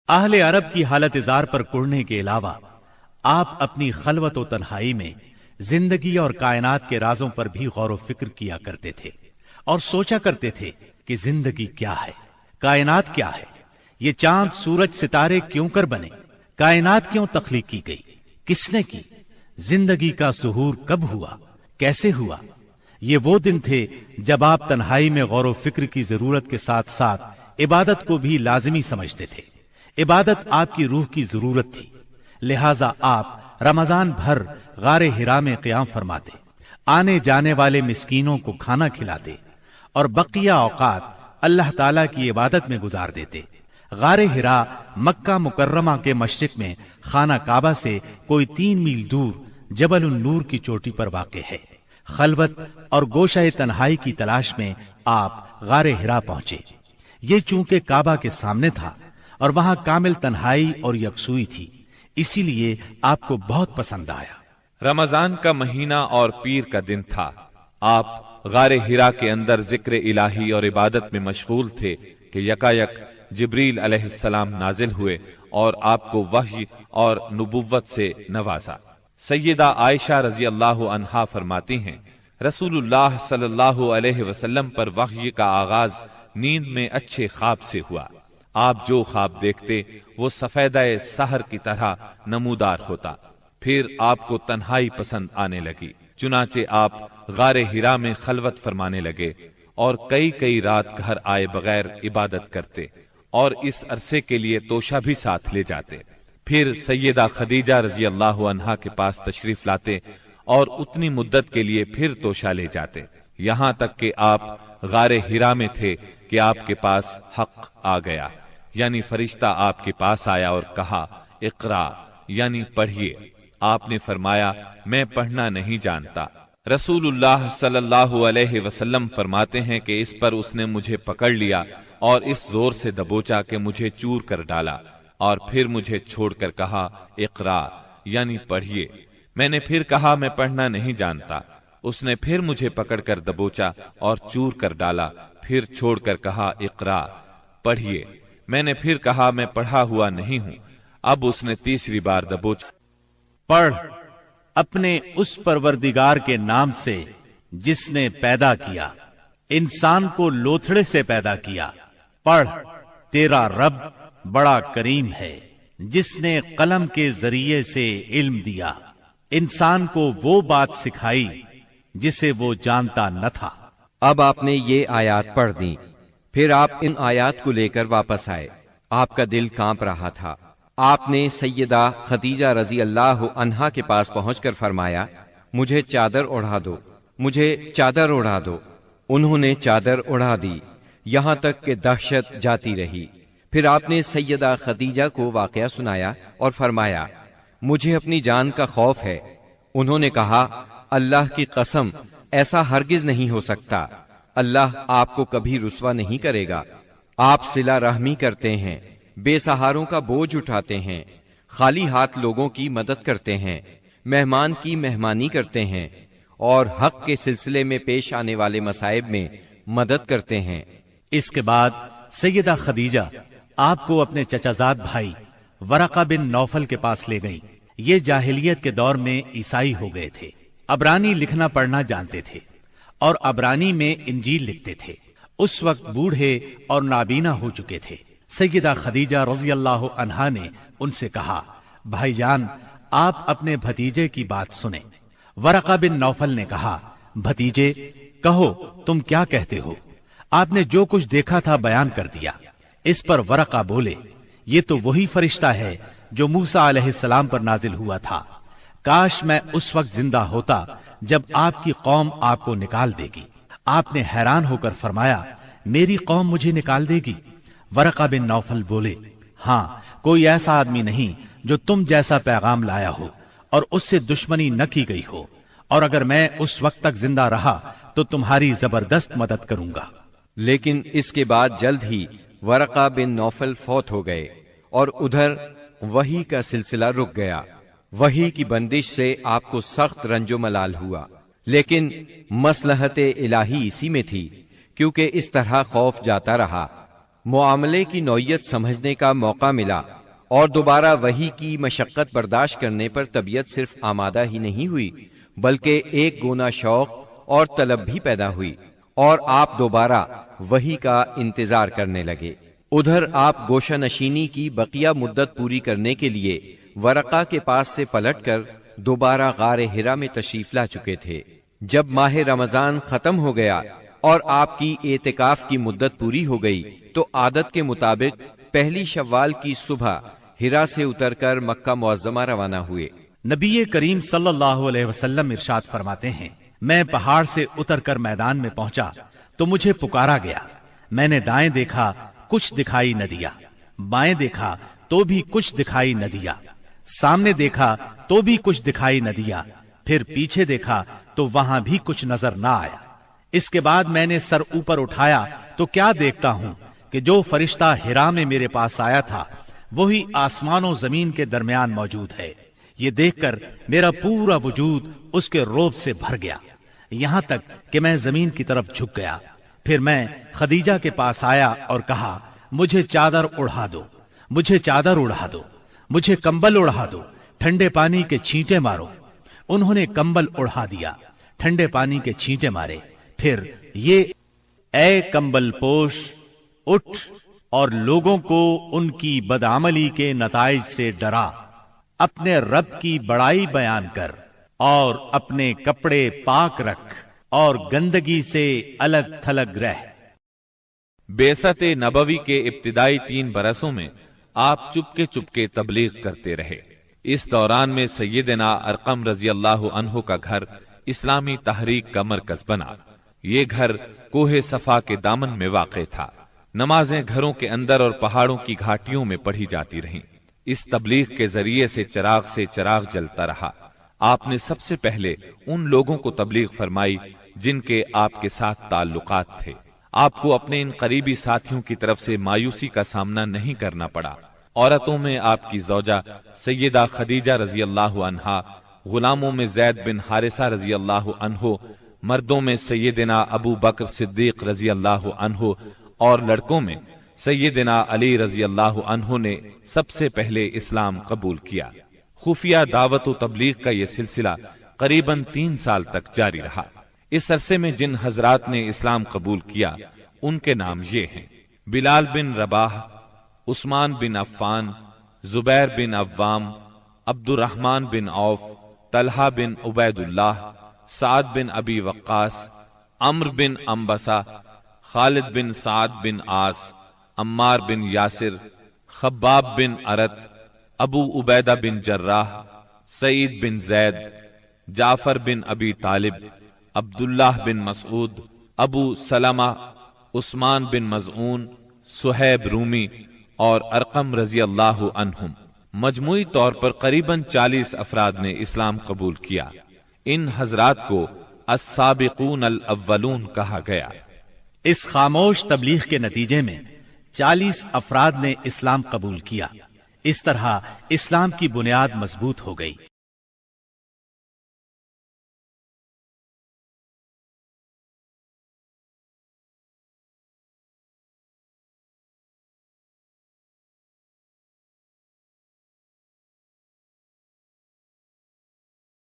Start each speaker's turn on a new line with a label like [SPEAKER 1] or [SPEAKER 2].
[SPEAKER 1] اہل عرب کی حالت زار پر کڑنے کے علاوہ آپ اپنی خلوت و تنہائی میں زندگی اور کائنات کے رازوں پر بھی غور و فکر کیا کرتے تھے اور سوچا کرتے تھے کہ زندگی کیا ہے، کائنات کیا ہے، یہ چاند سورج ستارے کیوں کر بنے، کائنات کیوں تخلیق کی گئی، کس نے کی، زندگی کا ظہور کب ہوا، کیسے ہوا۔ یہ وہ دن تھے جب آپ تنہائی میں غور و فکر کی ضرورت کے ساتھ ساتھ عبادت کو بھی لازمی سمجھتے تھے۔ عبادت آپ کی روح کی ضرورت تھی، لہذا آپ رمضان بھر غار حرا میں قیام فرماتے، آنے جانے والے مسکینوں کو کھانا کھلاتے اور بقیہ اوقات اللہ تعالی کی عبادت میں گزار دیتے۔ غار حرا مکہ مکرمہ کے مشرق میں خانہ کعبہ سے کوئی 3 میل دور جبل النور کی چوٹی پر واقع ہے۔ خلوت اور گوشہ تنہائی کی تلاش میں آپ غار حرا پہنچے۔ یہ چونکہ کعبہ کے سامنے تھا اور وہاں کامل تنہائی اور یکسوئی تھی، اسی لیے آپ کو بہت پسند آیا۔
[SPEAKER 2] رمضان کا مہینہ اور پیر کا دن تھا۔ آپ غار حرا کے اندر ذکر الہی اور عبادت میں مشغول تھے کہ یکایک جبریل علیہ السلام نازل ہوئے اور آپ کو وحی اور نبوت سے نوازا۔ سیدہ عائشہ رضی اللہ عنہا فرماتی ہیں، رسول اللہ صلی اللہ علیہ وسلم پر وحی کا آغاز نیند میں اچھے خواب سے ہوا۔ آپ جو خواب دیکھتے وہ سفیدہ سحر کی طرح نمودار ہوتا۔ پھر آپ کو تنہائی پسند آنے لگی، چنانچہ آپ غار حرا میں خلوت فرمانے لگے اور کئی رات گھر آئے بغیر عبادت کرتے اور اس عرصے کے لیے توشہ بھی ساتھ لے جاتے۔ پھر سیدہ خدیجہ رضی اللہ عنہا کے پاس تشریف لاتے اور اتنی مدت کے لیے پھر توشہ لے جاتے، یہاں تک کہ آپ غار حرا میں تھے کہ آپ کے پاس حق آ گیا، یعنی فرشتہ آپ کے پاس آیا اور کہا اقرا، یعنی پڑھیے۔ آپ نے فرمایا میں پڑھنا نہیں جانتا۔ رسول اللہ صلی اللہ علیہ وسلم فرماتے ہیں کہ اس پر اس نے مجھے پکڑ لیا اور اس زور سے دبوچا کہ مجھے چور کر ڈالا، اور پھر مجھے چھوڑ کر کہا اقرا، یعنی پڑھیے۔ میں نے پھر کہا میں پڑھنا نہیں جانتا۔ اس نے پھر مجھے پکڑ کر دبوچا اور چور کر ڈالا، پھر چھوڑ کر کہا اقرا، پڑھیے۔ میں نے پھر کہا میں پڑھا ہوا نہیں ہوں۔ اب اس نے تیسری بار دبوچا۔
[SPEAKER 1] پڑھ اپنے اس پروردگار کے نام سے جس نے پیدا کیا، انسان کو لوتھڑے سے پیدا کیا۔ پڑھ تیرا رب بڑا کریم ہے جس نے قلم کے ذریعے سے علم دیا، انسان کو وہ بات سکھائی جسے وہ جانتا نہ تھا۔
[SPEAKER 3] اب آپ نے یہ آیات پڑھ دیں، پھر آپ ان آیات کو لے کر واپس آئے۔ آپ کا دل کانپ رہا تھا۔ آپ نے سیدہ خدیجہ رضی اللہ عنہا کے پاس پہنچ کر فرمایا مجھے چادر اڑا دو، مجھے چادر اڑا دو۔ انہوں نے چادر اڑا دی، یہاں تک کہ دہشت جاتی رہی۔ پھر آپ نے سیدہ خدیجہ کو واقعہ سنایا اور فرمایا مجھے اپنی جان کا خوف ہے۔ انہوں نے کہا اللہ کی قسم ایسا ہرگز نہیں ہو سکتا، اللہ آپ کو کبھی رسوا نہیں کرے گا۔ آپ صلہ رحمی کرتے ہیں، بے سہاروں کا بوجھ اٹھاتے ہیں، خالی ہاتھ لوگوں کی مدد کرتے ہیں، مہمان کی مہمانی کرتے ہیں اور حق کے سلسلے میں پیش آنے والے مصائب میں مدد کرتے ہیں۔
[SPEAKER 1] اس کے بعد سیدہ خدیجہ آپ کو اپنے چچا زاد بھائی ورقہ بن نوفل کے پاس لے گئیں۔ یہ جاہلیت کے دور میں عیسائی ہو گئے تھے، عبرانی لکھنا پڑھنا جانتے تھے اور عبرانی میں انجیل لکھتے تھے۔ اس وقت بوڑھے اور نابینا ہو چکے تھے۔ سیدہ خدیجہ رضی اللہ عنہا نے ان سے کہا بھائی جان آپ اپنے بھتیجے کی بات سنیں۔ ورقہ بن نوفل نے کہا بھتیجے کہو تم کیا کہتے ہو؟ آپ نے جو کچھ دیکھا تھا بیان کر دیا۔ اس پر ورقہ بولے یہ تو وہی فرشتہ ہے جو موسیٰ علیہ السلام پر نازل ہوا تھا۔ کاش میں اس وقت زندہ ہوتا جب آپ کی قوم آپ کو نکال دے گی۔ آپ نے حیران ہو کر فرمایا میری قوم مجھے نکال دے گی؟ ورقہ بن نوفل بولے ہاں کوئی ایسا آدمی نہیں جو تم جیسا پیغام لایا ہو اور اس سے دشمنی نہ کی گئی ہو، اور اگر میں اس وقت تک زندہ رہا تو تمہاری زبردست مدد کروں گا۔
[SPEAKER 3] لیکن اس کے بعد جلد ہی ورقہ بن نوفل فوت ہو گئے اور ادھر وحی کا سلسلہ رک گیا۔ وحی کی بندش سے آپ کو سخت رنج و ملال ہوا، لیکن مصلحت الہی اسی میں تھی، کیونکہ اس طرح خوف جاتا رہا۔ معاملے کی نوعیت سمجھنے کا موقع ملا اور دوبارہ وحی کی مشقت برداشت کرنے پر طبیعت صرف آمادہ ہی نہیں ہوئی بلکہ ایک گونا شوق اور طلب بھی پیدا ہوئی اور آپ دوبارہ وحی کا انتظار کرنے لگے۔ ادھر آپ گوشہ نشینی کی بقیہ مدت پوری کرنے کے لیے ورقہ کے پاس سے پلٹ کر دوبارہ غار حرا میں تشریف لا چکے تھے۔ جب ماہ رمضان ختم ہو گیا اور آپ کی اعتکاف کی مدت پوری ہو گئی تو عادت کے مطابق پہلی شوال کی صبح حرا سے اتر کر مکہ معظمہ روانہ ہوئے۔
[SPEAKER 1] نبی کریم صلی اللہ علیہ وسلم ارشاد فرماتے ہیں، میں پہاڑ سے اتر کر میدان میں پہنچا تو مجھے پکارا گیا۔ میں نے دائیں دیکھا، کچھ دکھائی نہ دیا، بائیں دیکھا تو بھی کچھ دکھائی نہ دیا، سامنے دیکھا تو بھی کچھ دکھائی نہ دیا، پھر پیچھے دیکھا تو وہاں بھی کچھ نظر نہ آیا۔ اس کے بعد میں نے سر اوپر اٹھایا تو کیا دیکھتا ہوں کہ جو فرشتہ حرا میں میرے پاس آیا تھا وہی آسمان و زمین کے درمیان موجود ہے۔ یہ دیکھ کر میرا پورا وجود اس کے رعب سے بھر گیا، یہاں تک کہ میں زمین کی طرف جھک گیا۔ پھر میں خدیجہ کے پاس آیا اور کہا، مجھے چادر اڑا دو، مجھے چادر اڑا دو، مجھے کمبل اڑا دو، ٹھنڈے پانی کے چھینٹے مارو۔ انہوں نے کمبل اڑا دیا، ٹھنڈے پانی کے چھینٹے مارے، پھر یہ اے کمبل پوش اٹھ اور لوگوں کو ان کی بدعملی کے نتائج سے ڈرا، اپنے رب کی بڑائی بیان کر اور اپنے کپڑے پاک رکھ اور گندگی سے الگ تھلگ رہ۔
[SPEAKER 2] بعثت نبوی کے ابتدائی 3 برسوں میں آپ چپکے چپکے تبلیغ کرتے رہے۔ اس دوران میں سیدنا ارقم رضی اللہ عنہ کا گھر اسلامی تحریک کا مرکز بنا۔ یہ گھر کوہ صفا کے دامن میں واقع تھا۔ نمازیں گھروں کے اندر اور پہاڑوں کی گھاٹیوں میں پڑھی جاتی رہیں۔ اس تبلیغ کے ذریعے سے چراغ جلتا رہا۔ آپ نے سب سے پہلے ان لوگوں کو تبلیغ فرمائی جن کے آپ کے ساتھ تعلقات تھے۔ آپ کو اپنے ان قریبی ساتھیوں کی طرف سے مایوسی کا سامنا نہیں کرنا پڑا۔ عورتوں میں آپ کی زوجہ سیدہ خدیجہ رضی اللہ عنہا، غلاموں میں زید بن حارثہ رضی اللہ عنہ، مردوں میں سیدنا ابو بکر صدیق رضی اللہ عنہ اور لڑکوں میں سیدنا علی رضی اللہ عنہ نے سب سے پہلے اسلام قبول کیا۔ خفیہ دعوت و تبلیغ کا یہ سلسلہ قریباً 3 سال تک جاری رہا۔ اس عرصے میں جن حضرات نے اسلام قبول کیا ان کے نام یہ ہیں: بلال بن رباح، عثمان بن عفان، زبیر بن عوام، عبد الرحمن بن عوف، طلحہ بن عبید اللہ، سعد بن ابی وقاص، عمرو بن انبسہ، خالد بن سعد بن عاص، عمار بن یاسر، خباب بن ارت، ابو عبیدہ بن جراح، سعید بن زید، جعفر بن ابی طالب، عبداللہ بن مسعود، ابو سلمہ، عثمان بن مظعون، صہیب رومی اور ارقم رضی اللہ عنہم۔ مجموعی طور پر قریباً 40 افراد نے اسلام قبول کیا۔ ان حضرات کو السابقون الاولون کہا گیا۔
[SPEAKER 1] اس خاموش تبلیغ کے نتیجے میں 40 افراد نے اسلام قبول کیا۔ اس طرح اسلام کی بنیاد مضبوط ہو گئی۔